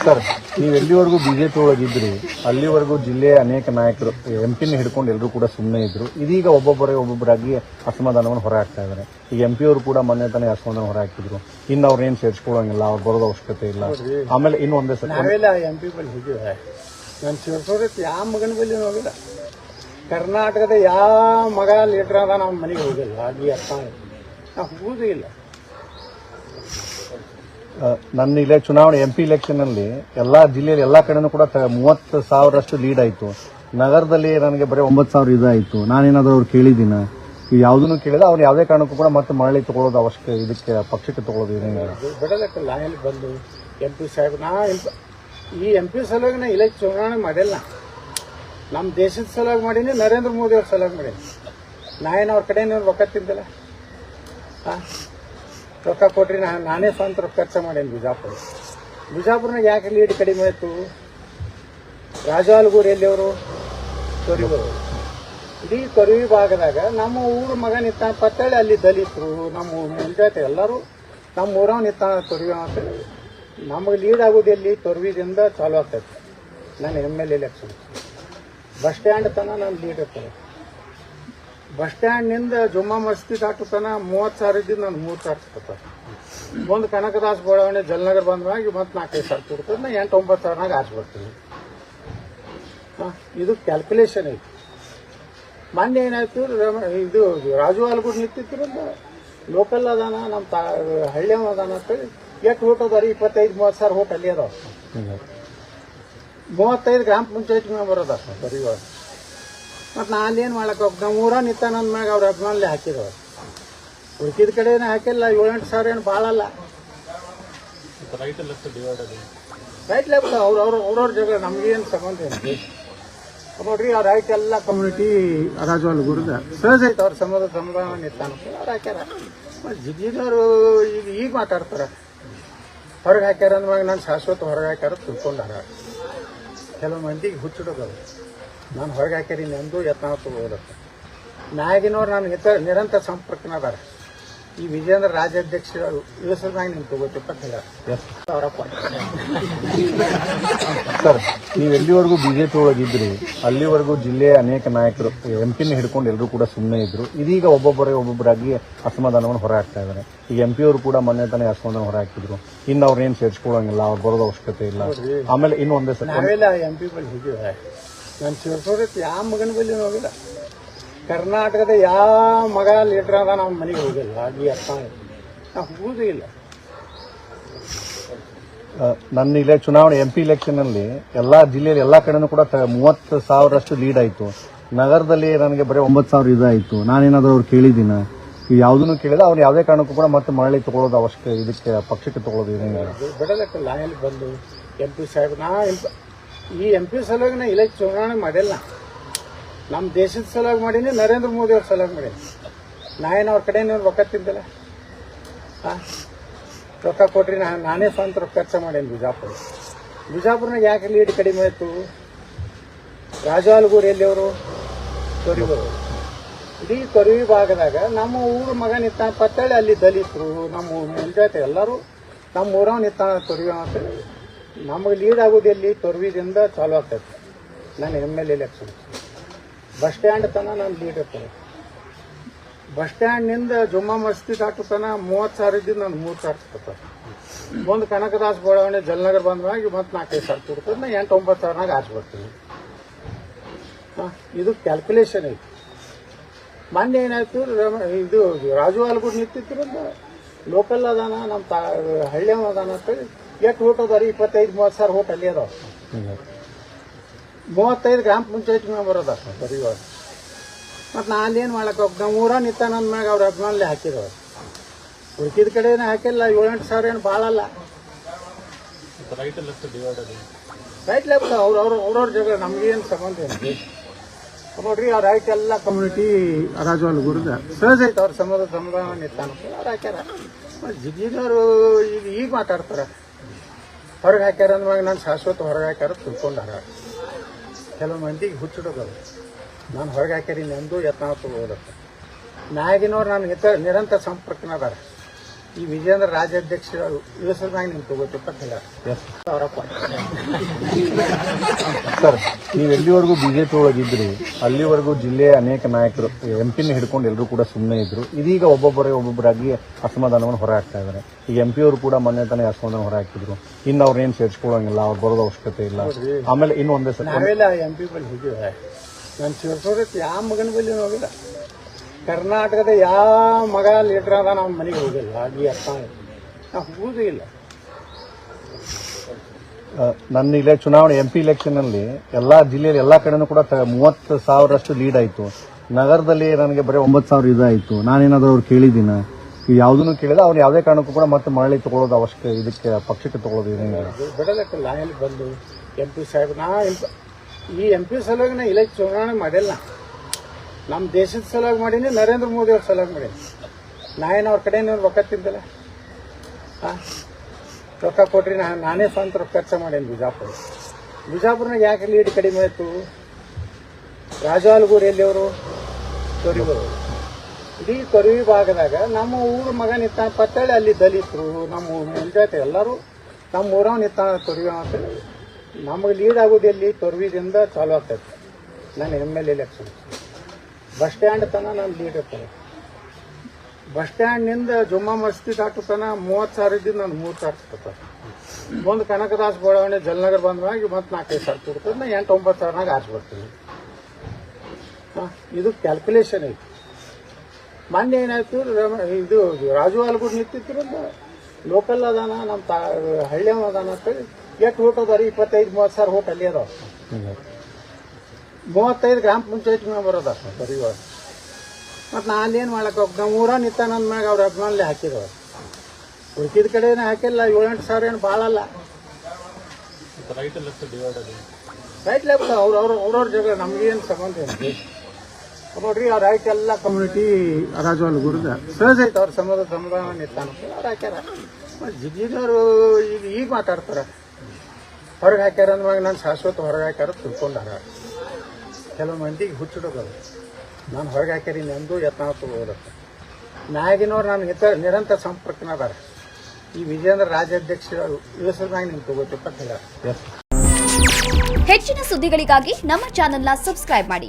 Sir, ನೀವು ಎಲ್ಲಿವರೆಗೂ BJP ಒಳಗಿದ್ರಿ ಅಲ್ಲಿವರೆಗೂ ಜಿಲ್ಲೆಯ ಅನೇಕ ನಾಯಕರು ಎಂಪಿನ ಹಿಡ್ಕೊಂಡು ಎಲ್ಲರೂ ಕೂಡ ಸುಮ್ಮನೆ ಇದ್ರು. ಇದೀಗ ಒಬ್ಬೊಬ್ಬರಾಗಿ ಅಸಮಾಧಾನವನ್ನು ಹೊರ ಹಾಕ್ತಾ ಇದ್ದಾರೆ. ಈಗ ಎಂಪಿ ಅವರು ಕೂಡ ಮೊನ್ನೆ ತಾನೇ ಅಸಮಾಧಾನ ಹೊರ ಹಾಕಿದ್ರು. ಇನ್ನು ಅವ್ರೇನು ಸೇರಿಸ್ಕೊಳ್ಳೋಂಗಿಲ್ಲ, ಅವ್ರು ಬರೋದು ಅವಶ್ಯಕತೆ ಇಲ್ಲ. ಆಮೇಲೆ ಇನ್ನು ಒಂದೇ ಸರ್ ನಾವೆಲ್ಲ ಎಂಪಿ ಬಳಿ ಹೋಗಿವೆ. ನಾನು ಸೇರ್ಸೋದಕ್ಕೆ ಯಾವ ಮಗನ ಬಳಿ ಹೋಗಿಲ್ಲ. ಕರ್ನಾಟಕದ ಯಾವ ಮಗ ಲೀಡರ್ ಅದ ನಮ್ಮ ಮನೆಗೆ ಹೋಗಿಲ್ಲ. ಅಲ್ಲಿ ಅರ್ಥ ನಾವು ಹೋಗೋದೇ ಇಲ್ಲ. ನನ್ನ ಚುನಾವಣೆ ಎಂಪಿ ಇಲೆಕ್ಷನ್ ಅಲ್ಲಿ ಎಲ್ಲಾ ಜಿಲ್ಲೆಯಲ್ಲಿ ಎಲ್ಲಾ ಕಡೆನೂ ಕೂಡ 30,000 ಲೀಡ್ ಆಯ್ತು. ನಗರದಲ್ಲಿ ನನಗೆ ಬರೀ 9,000 ಇದಾಯ್ತು. ನಾನೇನಾದ್ರೂ ಅವ್ರು ಕೇಳಿದ್ದೀನ? ಯಾವುದನ್ನು ಕೇಳಿದ ಅವ್ರು ಯಾವುದೇ ಕಾರಣಕ್ಕೂ ಕೂಡ ಮತ್ತೆ ಮರಳಿ ತಗೊಳ್ಳೋದು ಅವಶ್ಯಕ, ಇದಕ್ಕೆ ಪಕ್ಷಕ್ಕೆ ತಗೊಳ್ಳೋದು ಏನೇನಿಲ್ಲ. ಬಿಡಲಕ್ಕಲ್ಲ ಎಲ್ಲಿ ಬಂದು ಎಂಪಿ ಸಾಹೇಬ್ ಈ ಎಂಪಿ ಸಲುವಾಗಿ ನಾ ಇಲೆಕ್ಷನ್ ಚುನಾವಣೆ ಮಾಡಿಲ್ಲ. ನಮ್ಮ ದೇಶದ ಸಲುವಾಗಿ ಮಾಡೀನಿ, ನರೇಂದ್ರ ಮೋದಿ ಅವ್ರ ಸಲುವಾಗಿ ಮಾಡೀನಿ. ನಾವೇನು ಅವ್ರ ಕಡೆ ರೊಕ್ಕ ತಿಂದಿಲ್ಲ. ರೊಕ್ಕ ಕೊಟ್ರಿ ನಾನೇ ಸ್ವಂತ ರೊಕ್ಕ ಖರ್ಚು ಮಾಡೇನಿ. ಬಿಜಾಪುರ್ನಾಗ ಯಾಕೆ ಲೀಡ್ ಕಡಿಮೆ ಆಯಿತು? ರಾಜಾಲಗೂರು ಎಲ್ಲಿಯವರು ತೊರಿವರು, ಇಡೀ ತೊರವಿ ಭಾಗದಾಗ ನಮ್ಮ ಊರ ಮಗ ನಿಂತಾನ ಪತ್ತಳ್ಳಿ. ಅಲ್ಲಿ ದಲಿತರು, ನಮ್ಮ ಮುಂಜಾತೆ ಎಲ್ಲರೂ ನಮ್ಮ ಊರವ್ ನಿಂತಾನ ತೊರವಿ ಅಂತ. ನಮಗೆ ಲೀಡ್ ಆಗೋದು ಎಲ್ಲಿ? ತೊರವಿದಿಂದ ಚಾಲು ಆಗ್ತೈತೆ. ನಾನು MLA ಎಲೆಕ್ಷನ್ ಬಸ್ ಸ್ಟ್ಯಾಂಡ್ ತನ ನಾನು ಲೀಡ್ ಇರ್ತಾರೆ. ಬಸ್ ಸ್ಟ್ಯಾಂಡ್ನಿಂದ ಜುಮ್ಮಾ ಮಸ್ಜಿದ್ ದಾಟುತ್ತಾನ 30,000 ಇದ್ದು ನಾನು 3,000 ಕೊಡ್ತಾರೆ. ಒಂದು ಕನಕದಾಸ್ ಬಡಾವಣೆ ಜಲನಗರ ಬಂದಾಗ ಮತ್ತೆ 4-5,000 ಕೊಡ್ತದೆ. ನಾ 8-9,000 ಆಚೆ ಬರ್ತೀನಿ. ಇದು ಕ್ಯಾಲ್ಕುಲೇಷನ್ ಐತಿ. ಮೊನ್ನೆ ಏನಾಯ್ತು, ಇದು ರಾಜು ಆಲ್ಗೂಡ್ ನಿಂತಿದ್ರಿಂದ ಲೋಕಲ್ ಅದಾನ, ನಮ್ಮ ಹಳ್ಳಿ ಅದಾನ ಅಂತೇಳಿ ಎಷ್ಟು ಓಟ್ ಅದಾರಿ? 25-30,000 ಓಟ್ ಅಲ್ಲಿ ಅದಾವ. 35 ಗ್ರಾಮ ಪಂಚಾಯತ್ ಮೆಂಬರ್ ಅದ ಬರೀ. ಮತ್ತು ನಾ ಅಲ್ಲೇನು ಮಾಡಕ್ಕೆ ಹೋಗ್ಬೇಕು? ನಮ್ಮ ಊರ ನಿಂತ ನನ್ನ ಮ್ಯಾಗ ಅವ್ರ ಅಭಿಮಾನಲ್ಲಿ ಹಾಕಿದವ. ಉಳ್ಕಿದ ಕಡೆನೇ ಹಾಕಿಲ್ಲ. 7-8 ಸಾವಿರ ಏನು ಭಾಳಲ್ಲ. ರೈಟ್ ಲೆಫ್ಟ್ ಅವ್ರವ್ರ ಜಾಗ ನಮಗೇನು ಸಂಬಂಧ ಏನು ನೋಡ್ರಿ. ಅವ್ರ ರೈಟ್ ಎಲ್ಲ ಕಮ್ಯುನಿಟಿ ರಾಜವಾಲ್ ಗುರುದ ಸಹಜ ಐತೆ. ಅವ್ರ ಸಮಾಧಾನ ನಿಂತಾನ ಅವ್ರು ಹಾಕ್ಯಾರ. ಜಿಗಿನವರು ಈಗ ಮಾತಾಡ್ತಾರ. ಹೊರಗೆ ಹಾಕ್ಯಾರ ಅಂದ್ಮಾಗ ನಾನು ಶಾಶ್ವತ ಹೊರಗೆ ಹಾಕ್ಯಾರ ತಿಳ್ಕೊಂಡಾರ. ಕೆಲವು ಮಂದಿಗೆ ಹುಚ್ಚಿಡೋದು ನಾನು ಹೊರಗೆ ಹಾಕ್ಯಾರೀನಿ ಎಂದು ಯತ್ನ ತಗೋದತ್ತ. ಮ್ಯಾಗಿನವ್ರು ನಾನು ನಿರಂತರ ಸಂಪರ್ಕನ ಅದಾರ. ಈ ವಿಜೇಂದ್ರ ರಾಜ್ಯಾಧ್ಯಕ್ಷರು ಇಳಿಸೋದ್ನಾಗ ನಿಮ್ಗೆ ತಗೋತಿಪ್ಪ ಹೇಳ್ಯಾರ. ಸರ್, ನೀವು ಎಲ್ಲಿವರೆಗೂ ಬಿಜೆಪಿ ಒಳಗಿದ್ರಿ ಅಲ್ಲಿವರೆಗೂ ಜಿಲ್ಲೆಯ ಅನೇಕ ನಾಯಕರು ಎಂಪಿನ ಹಿಡ್ಕೊಂಡು ಎಲ್ಲರೂ ಕೂಡ ಸುಮ್ಮನೆ ಇದ್ರು. ಇದೀಗ ಒಬ್ಬೊಬ್ಬರಾಗಿ ಅಸಮಾಧಾನವನ್ನು ಹೊರ ಹಾಕ್ತಾ ಇದ್ದಾರೆ. ಈಗ ಎಂಪಿ ಅವರು ಕೂಡ ಮೊನ್ನೆ ತಾನೇ ಅಸಮಾಧಾನ ಹೊರ ಹಾಕಿದ್ರು. ಇನ್ನು ಅವ್ರೇನು ಸೇರಿಸ್ಕೊಳ್ಳೋಂಗಿಲ್ಲ, ಅವ್ರು ಬರೋದು ಅವಶ್ಯಕತೆ ಇಲ್ಲ. ಆಮೇಲೆ ಇನ್ನು ಒಂದೇ ಸರ್ ನಾವೆಲ್ಲ ಎಂಪಿ ಬಳಿ ಹೋಗಿವೆ. ನಾನು ಸೇರ್ಸೋದಕ್ಕೆ ಯಾವ ಮಗನ ಬಳಿ ಹೋಗಿಲ್ಲ. ಕರ್ನಾಟಕದ ಯಾವ ಮಗ ಲೀಡರ್ ಅದ ನಮ್ಮ ಮನೆಗೆ ಹೋಗಿಲ್ಲ. ಅಲ್ಲಿ ಅರ್ಥ ನಾವು ಹೋಗೋದೇ ಇಲ್ಲ. ನನ್ನ ಚುನಾವಣೆ ಎಂಪಿ ಇಲೆಕ್ಷನ್ ಅಲ್ಲಿ ಎಲ್ಲಾ ಜಿಲ್ಲೆಯಲ್ಲಿ ಎಲ್ಲಾ ಕಡೆನೂ ಕೂಡ 30,000 ಲೀಡ್ ಆಯ್ತು. ನಗರದಲ್ಲಿ ನನಗೆ ಬರೀ 9,000 ಇದಾಯ್ತು. ನಾನೇನಾದ್ರೂ ಅವ್ರು ಕೇಳಿದ್ದೀನ? ಯಾವುದನ್ನು ಕೇಳಿದ ಅವ್ರು ಯಾವುದೇ ಕಾರಣಕ್ಕೂ ಕೂಡ ಮತ್ತೆ ಮರಳಿ ತಗೊಳ್ಳೋದು ಅವಶ್ಯಕ, ಇದಕ್ಕೆ ಪಕ್ಷಕ್ಕೆ ತಗೊಳ್ಳೋದು ಏನೇನಿಲ್ಲ. ಬಿಡಲಕ್ಕಲ್ಲ ಎಲ್ಲಿ ಬಂದು ಎಂಪಿ ಸಾಹೇಬ್ ಈ ಎಂಪಿ ಸಲುವಾಗಿ ನಾ ಇಲೆಕ್ಷನ್ ಚುನಾವಣೆ ಮಾಡಿಲ್ಲ. ನಮ್ಮ ದೇಶದ ಸಲುವಾಗಿ ಮಾಡೀನಿ, ನರೇಂದ್ರ ಮೋದಿ ಅವ್ರ ಸಲುವಾಗಿ ಮಾಡೀನಿ. ನಾವೇನು ಅವ್ರ ಕಡೆ ರೊಕ್ಕ ತಿಂದಿಲ್ಲ. ರೊಕ್ಕ ಕೊಟ್ರಿ ನಾನೇ ಸ್ವಂತ ರೊಕ್ಕ ಖರ್ಚು ಮಾಡೇನಿ. ಬಿಜಾಪುರ್ನಾಗ ಯಾಕೆ ಲೀಡ್ ಕಡಿಮೆ ಆಯಿತು? ರಾಜಾಲಗೂರು ಎಲ್ಲಿಯವರು ತೊರಿವರು, ಇಡೀ ತೊರವಿ ಭಾಗದಾಗ ನಮ್ಮ ಊರ ಮಗ ನಿಂತಾನ ಪತ್ತಳ್ಳಿ. ಅಲ್ಲಿ ದಲಿತರು, ನಮ್ಮ ಮುಂಜಾತೆ ಎಲ್ಲರೂ ನಮ್ಮ ಊರವ್ ನಿಂತಾನ ತೊರವಿ ಅಂತ. ನಮಗೆ ಲೀಡ್ ಆಗೋದು ಎಲ್ಲಿ? ತೊರವಿದಿಂದ ಚಾಲು ಆಗ್ತೈತೆ. ನಾನು MLA ಎಲೆಕ್ಷನ್ ಬಸ್ ಸ್ಟ್ಯಾಂಡ್ ತನ ನಾನು ಲೀಡ್ ಇರ್ತಾರೆ. ಬಸ್ ಸ್ಟ್ಯಾಂಡ್ನಿಂದ ಜುಮ್ಮಾ ಮಸ್ಜಿದ್ ದಾಟುತ್ತಾನ 30,000 ಇದ್ದು ನಾನು 3,000 ಕೊಡ್ತಾರೆ. ಒಂದು ಕನಕದಾಸ್ ಬಡಾವಣೆ ಜಲನಗರ ಬಂದಾಗ ಮತ್ತೆ 4-5,000 ಕೊಡ್ತದೆ. ನಾ 8-9,000 ಆಚೆ ಬರ್ತೀನಿ. ಇದು ಕ್ಯಾಲ್ಕುಲೇಷನ್ ಐತಿ. ಮೊನ್ನೆ ಏನಾಯ್ತು, ಇದು ರಾಜು ಆಲ್ಗೂಡ್ ನಿಂತಿದ್ರಿಂದ ಲೋಕಲ್ ಅದಾನ, ನಮ್ಮ ಹಳ್ಳಿ ಅದಾನ ಅಂತೇಳಿ ಎಷ್ಟು ಓಟ್ ಅದಾರಿ? 25-30,000 ಓಟ್ ಅಲ್ಲಿ ಅದಾವ. 35 ಗ್ರಾಮ ಪಂಚಾಯತ್ ಮೆಂಬರ್ ಅದ ಬರೀ. ಮತ್ತು ನಾ ಅಲ್ಲೇನು ಮಾಡಕ್ಕೆ ಹೋಗ್ಬೇಕು? ನಮ್ಮ ಊರ ನಿಂತ ನನ್ನ ಮ್ಯಾಗ ಅವ್ರ ಅಭಿಮಾನಲ್ಲಿ ಹಾಕಿದವ. ಉಳ್ಕಿದ ಕಡೆನೇ ಹಾಕಿಲ್ಲ. 7-8 ಸಾವಿರ ಏನು ಭಾಳಲ್ಲ. ರೈಟ್ ಲೆಫ್ಟ್ ಅವ್ರವ್ರ ಜಾಗ ನಮಗೇನು ಸಂಬಂಧ ಏನು ನೋಡ್ರಿ. ಅವ್ರ ರೈಟ್ ಎಲ್ಲ ಕಮ್ಯುನಿಟಿ ರಾಜವಾಲ್ ಗುರುದ ಸಹಜ ಐತೆ. ಅವ್ರ ಸಮಾಧಾನ ನಿಂತಾನ ಅವ್ರು ಹಾಕ್ಯಾರ. ಜಿಗಿನವರು ಈಗ ಮಾತಾಡ್ತಾರ. ಹೊರಗೆ ಹಾಕ್ಯಾರ ಅಂದ್ಮಾಗ ನಾನು ಶಾಶ್ವತ ಹೊರಗೆ ಹಾಕ್ಯಾರ ತಿಳ್ಕೊಂಡಾರ. ಕೆಲವು ಮಂದಿಗೆ ಹುಚ್ಚಿಡೋದು ನಾನು ಹೊರಗೆ ಹಾಕ್ಯಾರೀನಿ ಎಂದು ಯತ್ನ ತಗೋದತ್ತ. ಮ್ಯಾಗಿನವ್ರು ನಾನು ನಿರಂತರ ಸಂಪರ್ಕನ ಅದಾರ. ಈ ವಿಜೇಂದ್ರ ರಾಜ್ಯಾಧ್ಯಕ್ಷ ಮ್ಯಾಗ ನಿಮ್ಗೆ ತಗೋತಿಪ್ಪ ಎಸ್ ಸರ್, ನೀವು ಎಲ್ಲಿವರೆಗೂ ಬಿಜೆಪಿ ಒಳಗಿದ್ರಿ ಅಲ್ಲಿವರೆಗೂ ಜಿಲ್ಲೆಯ ಅನೇಕ ನಾಯಕರು ಎಂಪಿನ ಹಿಡ್ಕೊಂಡು ಎಲ್ಲರೂ ಕೂಡ ಸುಮ್ಮನೆ ಇದ್ರು. ಇದೀಗ ಒಬ್ಬೊಬ್ಬರಾಗಿ ಅಸಮಾಧಾನವನ್ನು ಹೊರ ಹಾಕ್ತಾ ಇದ್ದಾರೆ. ಈಗ MP ಅವರು ಕೂಡ ಮೊನ್ನೆ ತಾನೇ ಅಸಮಾಧಾನ ಹೊರ ಹಾಕಿದ್ರು. ಇನ್ನು ಅವ್ರನ್ನೇನು ಸೇರಿಸ್ಕೊಳ್ಳೋಂಗಿಲ್ಲ, ಅವ್ರು ಬರೋದು ಅವಶ್ಯಕತೆ ಇಲ್ಲ. ಆಮೇಲೆ ಇನ್ನು ಒಂದೇ ಸರ್, ನಾವೆಲ್ಲ MP ಬಳಿ ಹೋಗಿವೆ. ನಾನು ಸೇರ್ಸೋದಕ್ಕೆ ಯಾವ ಮಗನ ಬಳಿ ಹೋಗಿಲ್ಲ. ಕರ್ನಾಟಕದ ಯಾವ ಮಗ ಲೀಡರ್ ಅದ ನಮ್ಮ ಮನೆಗೆ ಹೋಗಿಲ್ಲ. ಈ ಅರ್ಥ ನಾವು ಹೋಗೋದು ಇಲ್ಲ. ನನ್ನ ಇಲ್ಲ ಚುನಾವಣೆ MP ಇಲೆಕ್ಷನ್ ಅಲ್ಲಿ ಎಲ್ಲಾ ಜಿಲ್ಲೆಯಲ್ಲಿ ಎಲ್ಲಾ ಕಡೆನೂ ಕೂಡ 30,000ರಷ್ಟು ಲೀಡ್ ಆಯ್ತು. ನಗರದಲ್ಲಿ ನನಗೆ ಬರೀ 9,000 ಇದಾಯ್ತು. ನಾನೇನಾದ್ರೂ ಅವ್ರು ಕೇಳಿದ್ದೀನ? ಯಾವುದನ್ನು ಕೇಳಿದ ಅವ್ರು ಯಾವುದೇ ಕಾರಣಕ್ಕೂ ಕೂಡ ಮತ್ತೆ ಮರಳಿ ತಗೊಳ್ಳೋದು ಅವಶ್ಯಕ, ಇದಕ್ಕೆ ಪಕ್ಷಕ್ಕೆ ತಗೊಳ್ಳೋದು ಏನಿಲ್ಲ. ಬಿಡೋದಕ್ಕಿಲ್ಲ. ಎಲ್ಲಿ ಬಂದು MP ಸಾಹೇಬ್ ಈ MP ಸಲುವಾಗಿ ನಾ ಚುನಾವಣೆ ಮಾಡಿಲ್ಲ. ನಮ್ಮ ದೇಶದ ಸಲುವಾಗಿ ಮಾಡೀನಿ, ನರೇಂದ್ರ ಮೋದಿ ಅವ್ರ ಸಲುವಾಗಿ ಮಾಡೀನಿ. ನಾನೇನು ಅವ್ರ ಕಡೆ ರೊಕ್ಕ ತಿಂದಿಲ್ಲ. ರೊಕ್ಕ ಕೊಟ್ರಿ ನಾನೇ ಸ್ವಂತ ರೊಕ್ಕ ಖರ್ಚು ಮಾಡೇನಿ. ಬಿಜಾಪುರ್ನಾಗ ಯಾಕೆ ಲೀಡ್ ಕಡಿಮೆ ಆಯಿತು? ರಾಜಾಲ್ಗೂರು ಎಲ್ಲಿಯವರು? ತೊರಿವರು. ಇಡೀ ತೊರವಿ ಭಾಗದಾಗ ನಮ್ಮ ಊರ ಮಗ ನಿಂತಾನ ಪತ್ತಳ್ಳಿ, ಅಲ್ಲಿ ದಲಿತರು ನಮ್ಮ ಮುಂಜಾತೆ ಎಲ್ಲರೂ ನಮ್ಮ ಊರವ ನಿಂತಾನ ತೊರವಿ ಅಂತೇಳಿ. ನಮಗೆ ಲೀಡ್ ಆಗೋದು ಎಲ್ಲಿ? ತೊರವಿದಿಂದ ಚಾಲು ಆಗ್ತೈತೆ. ನಾನು MLA ಎಲೆಕ್ಷನ್. ಬಸ್ ಸ್ಟ್ಯಾಂಡ್ ತನ ನಾನು ಲೀಡ್ ಇರ್ತಾನೆ. ಬಸ್ ಸ್ಟ್ಯಾಂಡ್ನಿಂದ ಜುಮ್ಮಾ ಮಸ್ತಿ ದಾಟುತ್ತಾನ 30,000 ಇದ್ದಿದ್ದು ನಾನು 3,000 ಕೊಡ್ತಾರೆ. ಒಂದು ಕನಕದಾಸ್ ಬೋಳವಣೆ ಜಲನಗರ ಬಂದಾಗ ಮತ್ತೆ 4-5 ಸಾವಿರ ಕೊಡ್ತದೆ. ನಾ 8-9 ಸಾವಿರನಾಗ ಆರಿಸ್ಬರ್ತೀನಿ. ಇದು ಕ್ಯಾಲ್ಕುಲೇಷನ್ ಐತಿ. ಮೊನ್ನೆ ಏನಾಯ್ತು, ಇದು ರಾಜು ಆಲ್ಗೂರ್ ನಿಂತಿದ್ರು ಲೋಕಲ್ ಅದಾನ, ನಮ್ಮ ಹಳ್ಳಿ ಅದಾನ ಅಂತೇಳಿ ಎಷ್ಟು ಓಟ್ ಅದಾರ? 25-30 ಸಾವಿರ ಓಟ್ ಅಲ್ಲಿ ಅದಾವ. 35 ಗ್ರಾಮ ಪಂಚಾಯತ್ ಮೆಂಬರ್ ಅದ ಬರೀ. ಮತ್ತು ನಾನು ಏನು ಮಾಡಕ್ಕೆ ಹೋಗಿ ನಮ್ಮ ಊರ ನಿಂತ ನನ್ನ ಮ್ಯಾಗ ಅವ್ರ ಅಭಿಮಾನಲ್ಲಿ ಹಾಕಿದವ್ರು. ಉಳ್ಕಿದ ಕಡೆನೇ ಹಾಕಿಲ್ಲ. 7-8 ಸಾವಿರ ಏನು ಭಾಳ ಅಲ್ಲ. ರೈಟ್ ಲೆಫ್ಟ್ ಅವ್ರವ್ರ ಜಗಳ ನಮಗೇನು ಸಂಬಂಧ ಏನು ನೋಡ್ರಿ. ಅವ್ರ ರೈಟ್ ಎಲ್ಲ ಕಮ್ಯುನಿಟಿ ರಾಜವಾಲ್ ಗುರುದ ಸಹಜ ಐತೆ. ಅವ್ರ ಸಮಾಧಾನ ನಿಂತಾನ ಅವ್ರು ಹಾಕ್ಯಾರ. ಜಿಗಿದವರು ಈಗ ಮಾತಾಡ್ತಾರ ಹೊರಗೆ ಹಾಕ್ಯಾರ ಅಂದ್ವಾಗ ನಾನು ಶಾಶ್ವತ ಹೊರಗೆ ಹಾಕ್ಯಾರ ತಿಳ್ಕೊಂಡಾರ. ಕೆಲವು ಮಂದಿಗೆ ಹುಚ್ಚಿಡೋದು ನಾನು ಹೊರಗೆ ಹಾಕ್ಯಾರೀನಿ ಎಂದು ಯತ್ನ ತಗೋದಕ್ಕೆ. ಮ್ಯಾಗಿನವ್ರು ನಾನು ನಿರಂತರ ಸಂಪರ್ಕನ ಅದಾರ. ಈ ವಿಜೇಂದ್ರ ರಾಜ್ಯಾಧ್ಯಕ್ಷ ಮ್ಯಾಗ ನಿಮ್ಗೆ ತಗೋತಿಪ್ಪ ಹೆಚ್ಚಿನ ಸುದ್ದಿಗಳಿಗಾಗಿ ನಮ್ಮ ಚಾನೆಲ್ನ ಸಬ್ಸ್ಕ್ರೈಬ್ ಮಾಡಿ.